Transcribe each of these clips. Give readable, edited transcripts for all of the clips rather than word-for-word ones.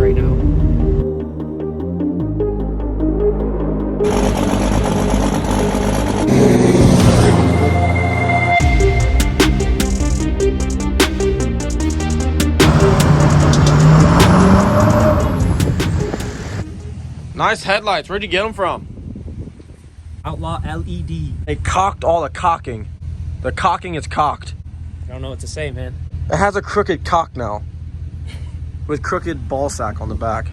right now. Nice headlights. Where'd you get them from? Outlaw LED. They cocked all the cocking. The cocking is cocked. I don't know what to say, man. It has a crooked cock now. With crooked ball sack on the back.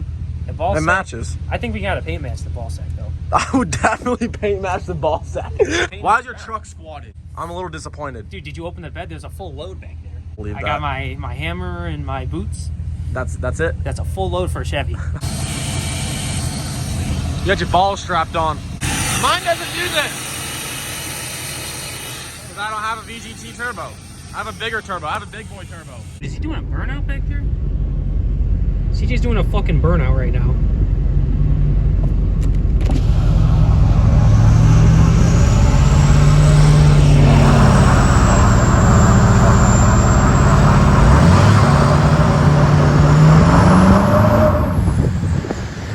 The ball it sack, matches. I think we gotta paint match the ball sack though. I would definitely paint match the ball sack. Why is your truck squatted? I'm a little disappointed. Dude, did you open the bed? There's a full load back there. Believe I that. got my hammer and my boots. That's it? That's a full load for a Chevy. You got your balls strapped on. Mine doesn't do this. Because I don't have a VGT turbo. I have a bigger turbo. I have a big boy turbo. Is he doing a burnout back there? CJ's doing a fucking burnout right now.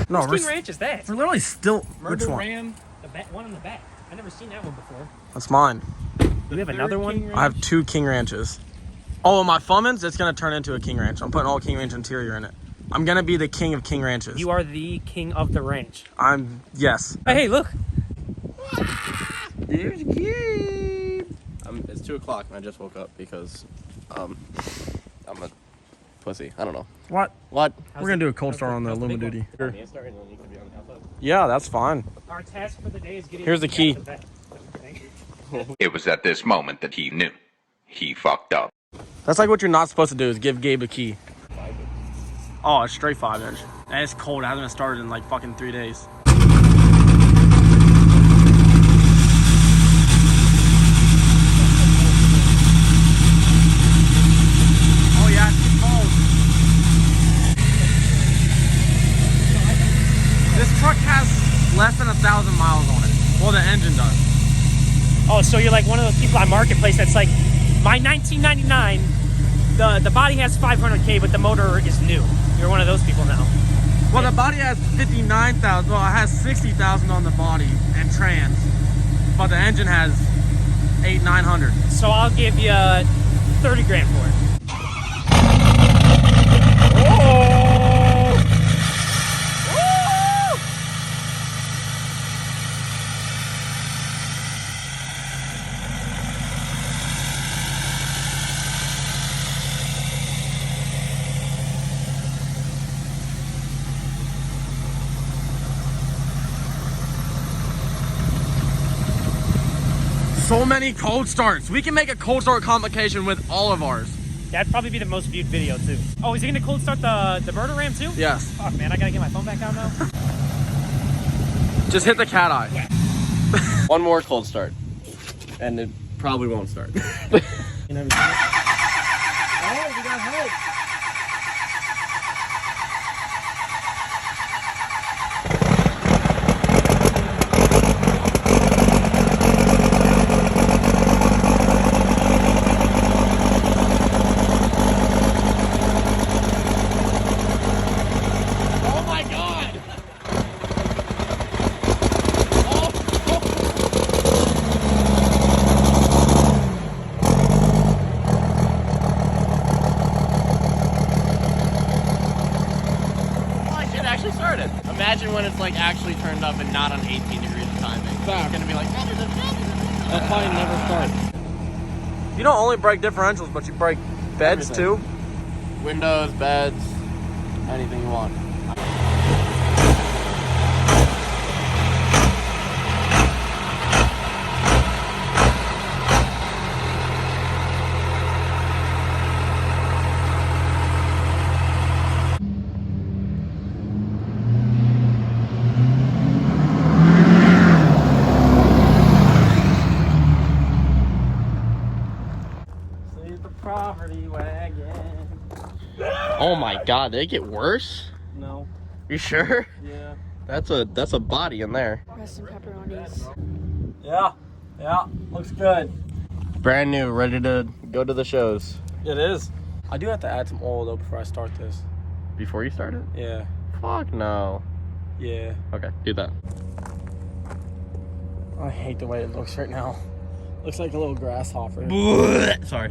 No, Which King Ranch is that? We're literally still. Murder Which one? Ram, the one in the back. I've never seen that one before. That's mine. Do we have another one? I have 2 King Ranches. Oh, my Fummins, it's going to turn into a King Ranch. I'm putting all King Ranch interior in it. I'm going to be the king of King Ranches. You are the king of the ranch. Yes. Hey, look. There's Gabe. It's 2 o'clock and I just woke up because I'm a pussy. I don't know. What? What? We're going to do a cold start on the Luma Duty. Yeah. Yeah, that's fine. Our task for the day is getting. Here's the key. It was at this moment that he knew. He fucked up. That's like what you're not supposed to do is give Gabe a key. Oh, it's straight 5-inch. And it's cold. It hasn't started in like fucking 3 days. Oh yeah, it's cold. This truck has less than 1,000 miles on it. Well, the engine does. Oh, so you're like one of those people on Marketplace that's like, my 1999, the body has 500K, but the motor is new. You're one of those people now. Well, the body has 59,000. Well, it has 60,000 on the body and trans, but the engine has 800-900. So I'll give you 30 grand for it. So many cold starts. We can make a cold start complication with all of ours. That'd probably be the most viewed video too. Oh, is he gonna cold start the murder ram too? Yes. Fuck man, I gotta get my phone back out now. Just hit the cat eye. One more cold start. And it probably won't start. You know what I'm saying? Oh, we got help. Imagine when it's like actually turned up and not on 18 degrees of timing. It's gonna be like That probably never starts. You don't only break differentials, but you break beds Everything. too. windows, beds, anything you want. Property wagon. Oh my god, did it get worse? No. You sure? Yeah. That's a body in there. Rest in pepperonis. Yeah. Looks good. Brand new, ready to go to the shows. It is. I do have to add some oil though before I start this. Before you started? Yeah. Fuck no. Yeah. Okay, do that. I hate the way it looks right now. Looks like a little grasshopper. Sorry.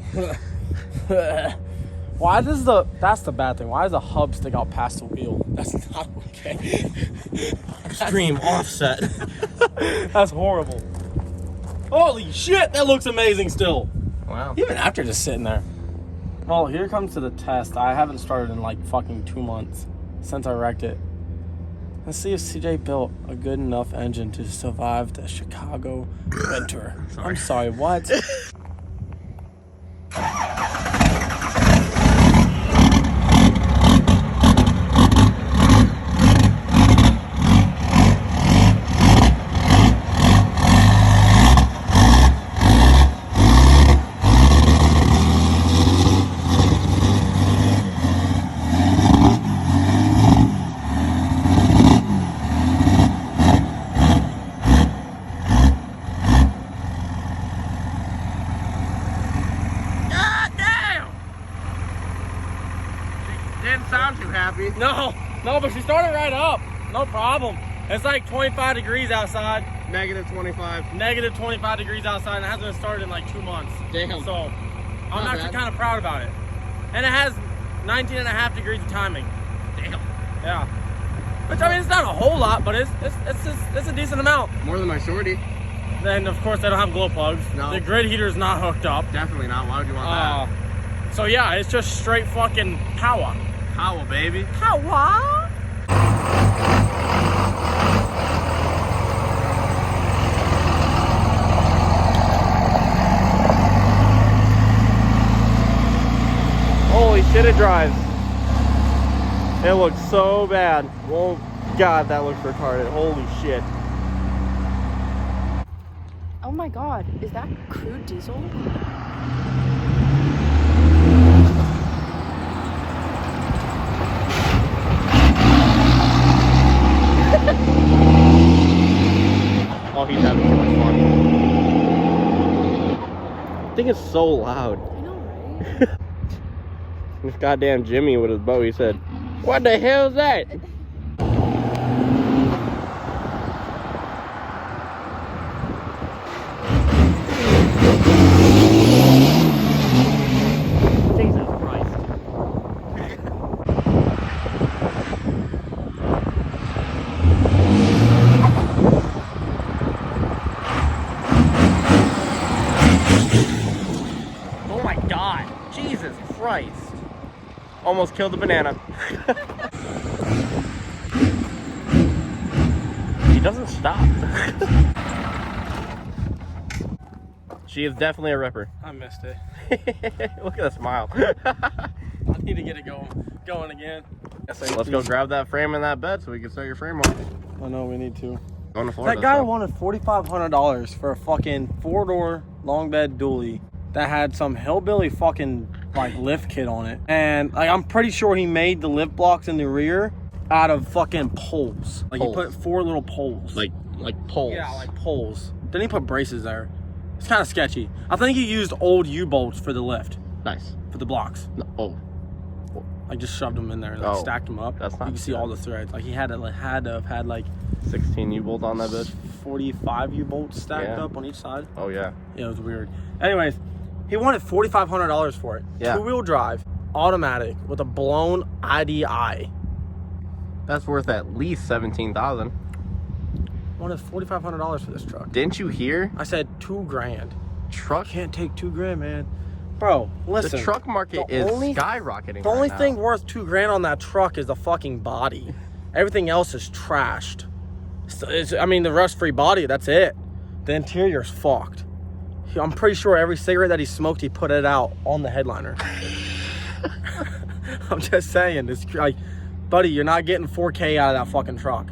Why does that's the bad thing. Why does the hub stick out past the wheel? That's not okay. Extreme offset. That's horrible. Holy shit, that looks amazing still. Wow. Even after just sitting there. Well, here comes to the test. I haven't started in like fucking 2 months since I wrecked it. Let's see if CJ built a good enough engine to survive the Chicago winter. I'm sorry, what? Didn't sound too happy. No, but she started right up. No problem. It's like 25 degrees outside. Negative 25. Negative 25 degrees outside, and it hasn't been started in like 2 months. Damn. So I'm Not actually bad. kind of proud about it. And it has 19 and a half degrees of timing. Damn. Yeah. Which, I mean, it's not a whole lot, but it's a decent amount. More than my shorty. Then, of course, they don't have glow plugs. No. The grid heater is not hooked up. Definitely not. Why would you want that? So, yeah, it's just straight fucking power. Power, baby. Power? Holy shit, it drives. It looks so bad. Oh god, that looks retarded. Holy shit. Oh my god, is that crude diesel? Oh, he's having too much fun. I think it's so loud. I know, right? This goddamn Jimmy with his bow, he said, "What the hell is that?" Jesus Christ. Oh my God. Jesus Christ. Almost killed the banana. He doesn't stop. She is definitely a ripper. I missed it. Look at that smile. I need to get it going again. Let's go grab that frame and that bed so we can start your frame off. I know, we need to. Going to Florida. That guy so. wanted $4,500 for a fucking 4-door long bed dually that had some hillbilly fucking like lift kit on it. And like I'm pretty sure he made the lift blocks in the rear out of fucking poles. Like Poles. he put 4 little poles. Like poles. Yeah, like poles. Then he put braces there. It's kind of sketchy. I think he used old U-bolts for the lift, Nice. for the blocks. No, oh, Like just shoved them in there, like Oh, stacked them up. that's not You can see good. all the threads. Like he had to have had like 16 U-bolts on that bitch. 45 U-bolts stacked Yeah. up on each side. Oh yeah. Yeah, it was weird. Anyways, he wanted $4,500 for it. Yeah. 2-wheel drive, automatic, with a blown IDI. That's worth at least 17,000. Wanted $4,500 for this truck. Didn't you hear? I said $2,000. Truck. Can't take $2,000, man. Bro, listen. The truck market the is only- skyrocketing. The only right thing now. worth $2,000 on that truck is the fucking body. Everything else is trashed. I mean, the rust-free body, that's it. The interior's fucked. I'm pretty sure every cigarette that he smoked, he put it out on the headliner. I'm just saying, it's like, buddy, you're not getting 4K out of that fucking truck.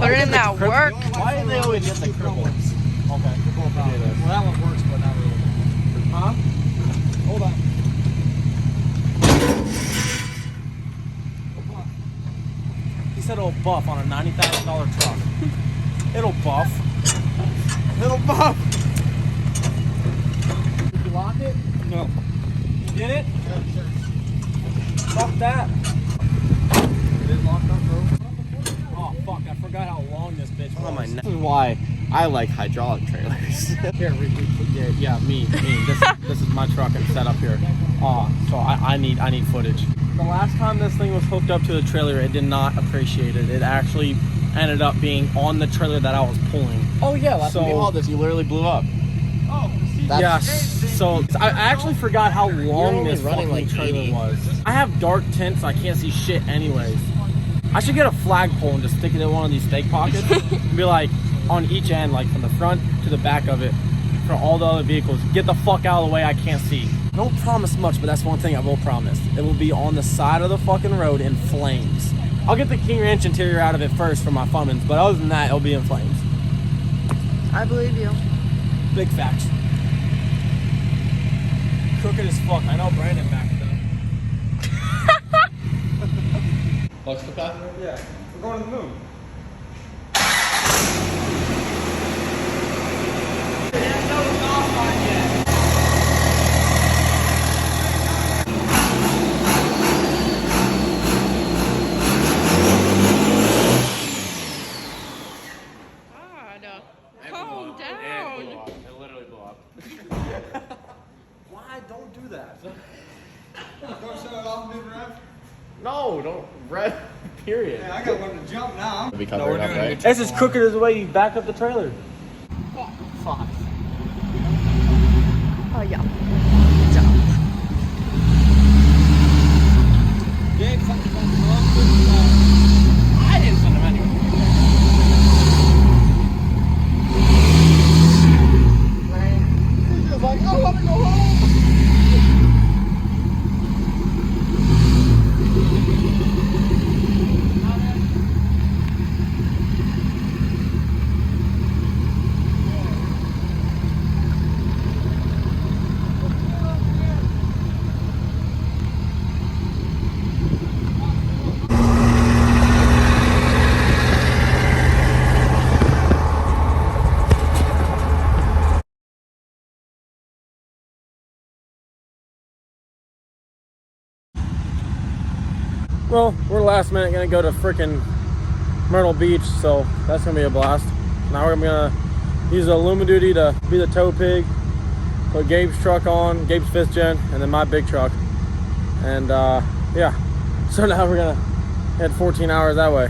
Put it in that work. Why do they always get the cripple? Okay. Well, that one works, but not really. Huh? Hold on. He said it'll buff on a $90,000 truck. It'll buff. It'll buff. Did you lock it? No. You did it? Fuck that. It is locked up, bro. Oh fuck, I forgot how long this bitch was. On my neck. This is why I like hydraulic trailers. Here, yeah, me. This is my truck and set up here. So I need footage. The last time this thing was hooked up to the trailer, it did not appreciate it. It actually ended up being on the trailer that I was pulling. Oh yeah, last time we So- hauled this, you literally blew up. Oh, see, That's- So I actually forgot how long only this running fucking like trailer 80. was. I have dark tint, so I can't see shit anyways. I should get a flagpole and just stick it in one of these steak pockets and be like, on each end, like from the front to the back of it, for all the other vehicles, get the fuck out of the way, I can't see. Don't promise much, but that's one thing I will promise. It will be on the side of the fucking road in flames. I'll get the King Ranch interior out of it first for my Fummins, but other than that, it'll be in flames. I believe you. Big facts. Crooked as fuck. I know Brandon backed it up. Flux capacitor? Yeah, we're going to the moon. Calm down. It literally blew up. Why? Don't do that. Don't shut it off mid-rev. No, don't rev. Period. Yeah, I got one to jump now. Be covered up, right? This is crooked as the way you back up the trailer. Fuck. Oh yeah. Gabe, something's wrong. I didn't send him anyway. He's just like, I want to go home. Well, we're last minute gonna go to frickin' Myrtle Beach, so that's gonna be a blast. Now we're gonna use the Lumiduty to be the tow pig, put Gabe's truck on, Gabe's 5th gen, and then my big truck. And yeah, so now we're gonna head 14 hours that way.